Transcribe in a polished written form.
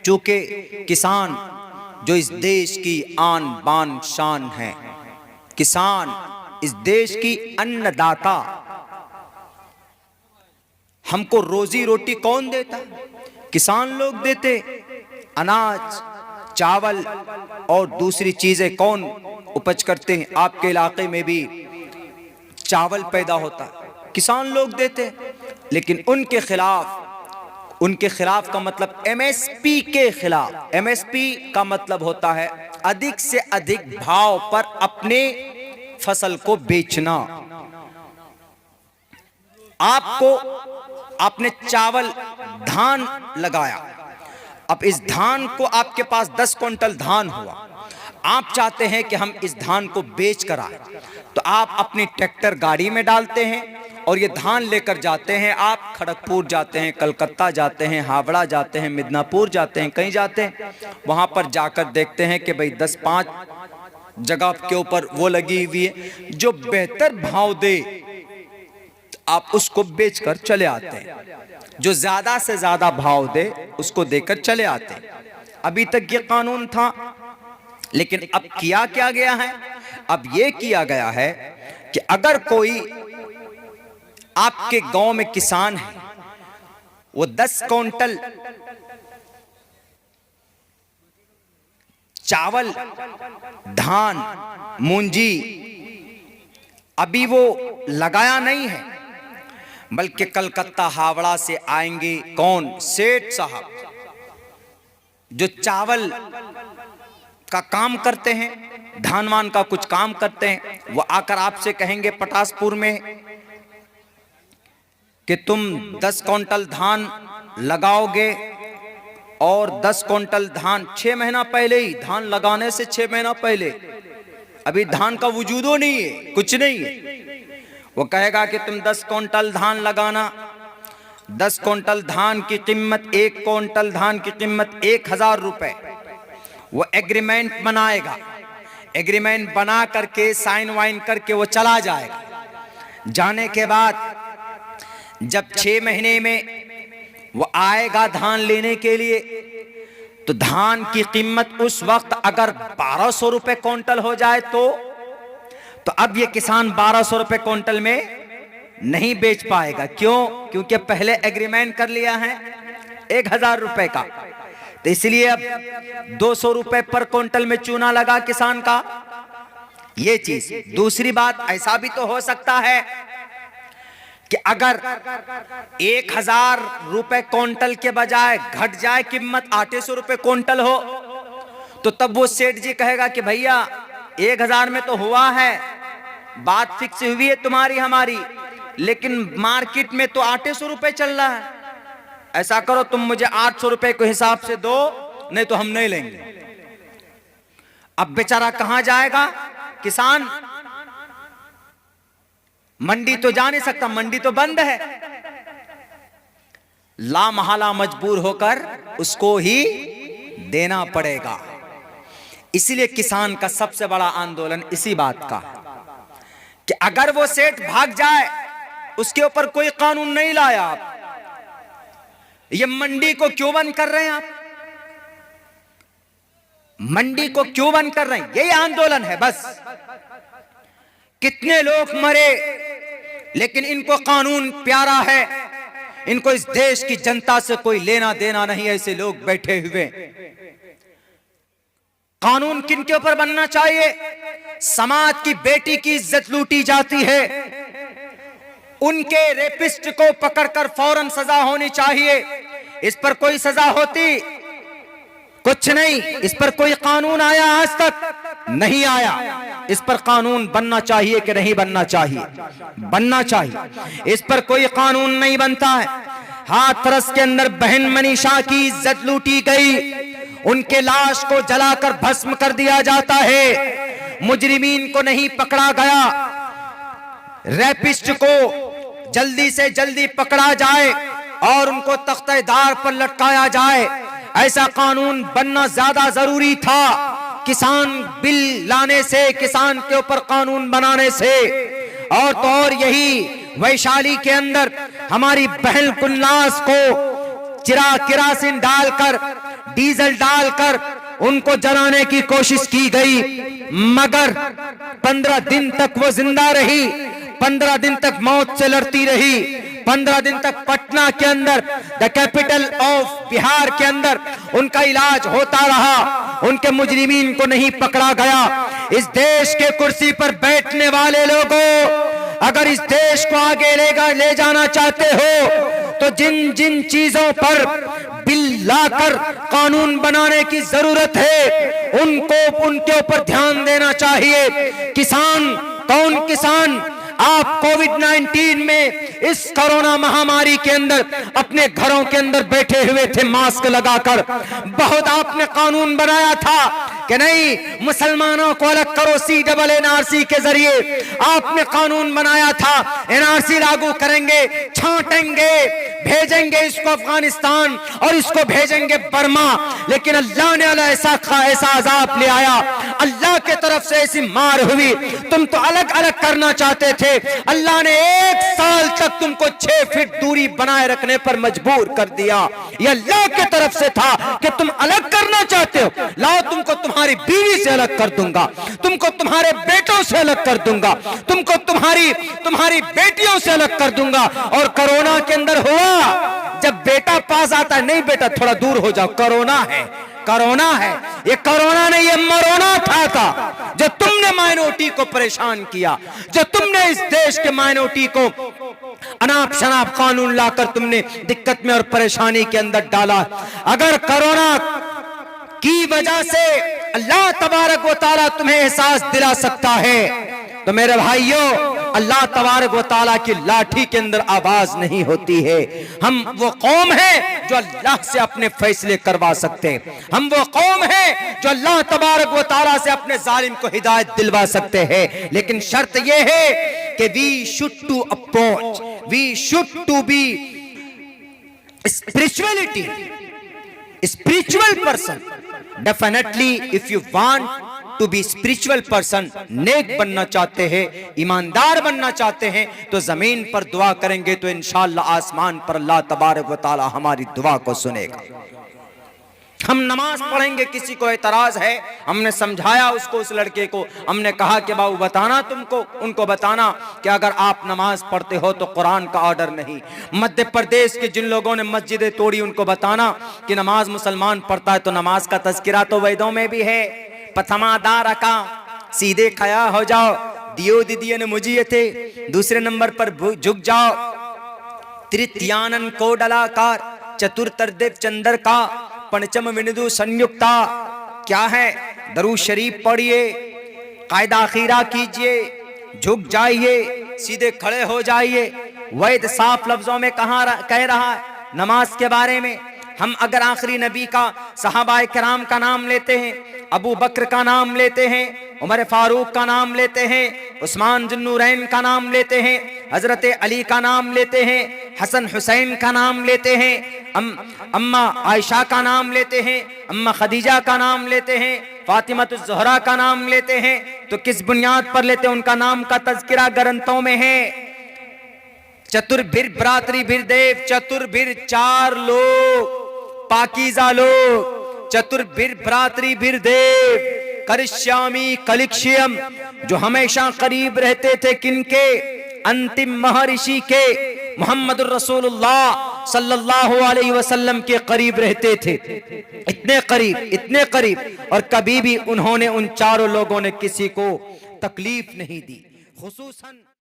चूंकि किसान जो इस देश की आन बान शान है, किसान इस देश की अन्नदाता। हमको रोजी रोटी कौन देता? किसान लोग देते। अनाज, चावल और दूसरी चीजें कौन उपज करते हैं? आपके इलाके में भी चावल पैदा होता, किसान लोग देते। लेकिन उनके खिलाफ का मतलब एमएसपी के खिलाफ। एमएसपी का मतलब होता है अधिक से अधिक भाव पर अपने फसल को बेचना। आपने चावल, धान लगाया, अब इस धान को, आपके पास 10 क्विंटल धान हुआ, आप चाहते हैं कि हम इस धान को बेच कर आए, तो आप अपनी ट्रैक्टर गाड़ी में डालते हैं और ये धान लेकर जाते हैं। आप खड़गपुर जाते हैं, कलकत्ता जाते हैं, हावड़ा जाते हैं, मिदनापुर जाते हैं, कहीं जाते हैं। वहां पर जाकर देखते हैं कि भाई 10-5 जगह के ऊपर वो लगी हुई है जो बेहतर भाव दे, आप उसको बेचकर चले आते हैं। जो ज्यादा से ज्यादा भाव दे उसको देकर चले आते हैं। अभी तक ये कानून था, लेकिन अब किया क्या गया है? अब ये किया गया है कि अगर कोई आपके गांव में किसान है, वो 10 क्विंटल चावल, धान, मूंजी अभी वो लगाया नहीं है, बल्कि कलकत्ता, हावड़ा से आएंगे कौन? सेठ साहब, जो चावल का काम करते हैं, धान वान का कुछ काम करते हैं। वो आकर आपसे कहेंगे पटासपुर में कि तुम 10 क्विंटल धान लगाओगे, और 10 क्विंटल धान 6 महीना पहले ही, धान लगाने से 6 महीना पहले, अभी धान का वजूदो नहीं है, कुछ नहीं है। वो कहेगा कि तुम 10 क्विंटल धान लगाना। 10 क्विंटल धान की कीमत, 1 क्विंटल धान की कीमत 1000 रुपए। वो एग्रीमेंट बनाएगा, एग्रीमेंट बना करके साइन वाइन करके वो चला जाएगा। जाने के बाद जब 6 महीने में वो आएगा धान लेने के लिए, तो धान की कीमत उस वक्त अगर 1200 रुपए क्विंटल हो जाए तो अब ये किसान 1200 रुपए क्विंटल में नहीं बेच पाएगा। क्यों? क्योंकि पहले एग्रीमेंट कर लिया है 1000 रुपए का, तो इसलिए अब 200 रुपए पर क्विंटल में चूना लगा किसान का। ये चीज। दूसरी बात, ऐसा भी तो हो सकता है कि अगर 1000 रुपए क्विंटल के बजाय घट जाए कीमत, 800 रुपए क्विंटल हो, तो तब वो सेठ जी कहेगा कि भैया 1000 में तो हुआ है, बात फिक्स हुई है तुम्हारी हमारी, लेकिन मार्केट में तो 800 रुपए चल रहा है। ऐसा करो, तुम मुझे 800 रुपए के हिसाब से दो, नहीं तो हम नहीं लेंगे। अब बेचारा कहां जाएगा किसान? मंडी तो जा नहीं सकता, मंडी तो बंद है। ला महला मजबूर होकर उसको ही देना पड़ेगा। इसीलिए किसान का सबसे बड़ा आंदोलन इसी बात का कि अगर वो सेठ भाग जाए, उसके ऊपर कोई कानून नहीं लाया, आप ये मंडी को क्यों बंद कर रहे हैं? आप मंडी को क्यों बंद कर रहे हैं? यही आंदोलन है बस। कितने लोग मरे, लेकिन इनको कानून प्यारा है, इनको इस देश की जनता से कोई लेना देना नहीं। ऐसे लोग बैठे हुए। कानून किनके ऊपर बनना चाहिए? समाज की बेटी की इज्जत लूटी जाती है, उनके रेपिस्ट को पकड़कर फौरन सजा होनी चाहिए। इस पर कोई सजा होती? कुछ नहीं। इस पर कोई कानून आया? आज तक नहीं आया। इस पर कानून बनना चाहिए कि नहीं बनना चाहिए? बनना चाहिए। इस पर कोई कानून नहीं बनता है। हाथरस के अंदर बहन मनीषा की इज्जत लूटी गई, उनके लाश को जलाकर भस्म कर दिया जाता है, मुजरिमीन को नहीं पकड़ा गया। रैपिस्ट को जल्दी से जल्दी पकड़ा जाए और उनको तख्तेदार पर लटकाया जाए। ऐसा कानून बनना ज्यादा जरूरी था किसान बिल लाने से, किसान के ऊपर कानून बनाने से। और तो और यही वैशाली के अंदर हमारी बहन गुलनाज को किरासिन डालकर, डीजल डालकर उनको जलाने की कोशिश की गई, मगर 15 दिन तक वो जिंदा रही, 15 दिन तक मौत से लड़ती रही, 15 दिन तक पटना के अंदर, द कैपिटल ऑफ बिहार के अंदर उनका इलाज होता रहा, उनके मुजरिमीन को नहीं पकड़ा गया। इस देश के कुर्सी पर बैठने वाले लोगों, अगर इस देश को आगे ले जाना चाहते हो तो जिन जिन चीजों पर बिल लाकर कानून बनाने की जरूरत है उनको, उनके ऊपर ध्यान देना चाहिए। किसान, कौन किसान? आप कोविड-19 में, इस कोरोना महामारी के अंदर अपने घरों के अंदर बैठे हुए थे मास्क लगाकर। बहुत आपने कानून बनाया था कि नहीं, मुसलमानों को अलग करो, CNRC के जरिए आपने कानून बनाया था, NRC लागू करेंगे, छांटेंगे, भेजेंगे इसको अफगानिस्तान और इसको भेजेंगे बर्मा। लेकिन अल्लाह ने ऐसा अजाब ले आया, अल्लाह के तरफ से ऐसी मार हुई। तुम तो अलग अलग करना चाहते थे, अल्लाह ने 1 साल तक तुमको 6 फीट दूरी बनाए रखने पर मजबूर कर दिया। यह अल्लाह के तरफ से था कि तुम अलग करना चाहते हो, लाओ तुमको तुम्हारी बीवी से अलग कर दूंगा, तुमको तुम्हारे बेटों से अलग कर दूंगा, तुमको तुम्हारी बेटियों से अलग कर दूंगा। और कोरोना के अंदर हुआ, जब बेटा पास आता है, नहीं बेटा थोड़ा दूर हो जाओ, कोरोना है, कोरोना है। ये कोरोना नहीं, ये मरोना था जो तुमने माइनॉरिटी को परेशान किया, जो तुमने इस देश के माइनॉरिटी को अनाप शनाप कानून लाकर तुमने दिक्कत में और परेशानी के अंदर डाला। अगर कोरोना की वजह से अल्लाह तबारक व तआला तुम्हें एहसास दिला सकता है तो मेरे भाइयों, अल्लाह तबारक व तआला की लाठी के अंदर आवाज नहीं होती है। हम वो कौम है जो अल्लाह से अपने फैसले करवा सकते हैं, हम वो कौम है जो अल्लाह तबारक व तआला से अपने जालिम को हिदायत दिलवा सकते हैं। लेकिन शर्त यह है कि we should to approach, we should to be spirituality, spiritual person. Definitely if you want to be spiritual person, नेक बनना चाहते हैं, ईमानदार बनना चाहते हैं, तो जमीन पर दुआ करेंगे तो इंशाअल्लाह आसमान पर अल्लाह तबारक व तआला हमारी दुआ को सुनेगा। हम नमाज पढ़ेंगे, किसी को एतराज है, हमने समझाया उसको, उस लड़के को हमने कहा कि बाबू बताना तुमको, उनको बताना कि अगर आप नमाज पढ़ते हो तो कुरान का ऑर्डर नहीं। मध्य प्रदेश के जिन लोगों ने मस्जिदें तोड़ी उनको बताना कि नमाज मुसलमान पढ़ता है तो नमाज का तज़किरा तो वेदों में भी है। पथमादार का सीधे खया हो जाओ, दियो दीदियन मुझे थे, दूसरे नंबर पर झुक जाओ, तृतीयानन को डलाकार, चतुर्थदेव चंद्र का, पंचम विनिदु संयुक्ता। क्या है? दरूद शरीफ पढ़िए, कायदा खीरा कीजिए, झुक जाइए, सीधे खड़े हो जाइए। वैद साफ लफ्जों में कह रहा है नमाज के बारे में। हम अगर आखिरी नबी का, सहाबाए किराम का नाम लेते हैं, अबू बकर का नाम लेते हैं, उमर फारूक का नाम लेते हैं, उस्मान जुन्नूरैन का नाम लेते हैं, हजरत अली का नाम लेते हैं, हसन हुसैन का नाम लेते हैं, अम्मा आयशा का नाम लेते हैं, अम्मा खदीजा का नाम लेते हैं, फातिमतुज़ ज़हरा का नाम लेते हैं, तो किस बुनियाद पर लेते हैं? उनका नाम का तज़किरा ग्रंथों में है। चतुर्भिर भ्रातृभिर देव, चतुर्भिर 4 लोग, पाकीज़ा लोग, चतुर्भिर भ्रातृभिर देव, करिष्यामि कलिक्ष्यम, जो हमेशा करीब रहते थे किनके? अंतिम महर्षि के, मोहम्मदुर रसूलुल्लाह सल्लल्लाहु अलैहि वसल्लम के करीब रहते थे। इतने करीब, इतने करीब, और कभी भी उन्होंने, उन चारों लोगों ने किसी को तकलीफ नहीं दी। खुसूसन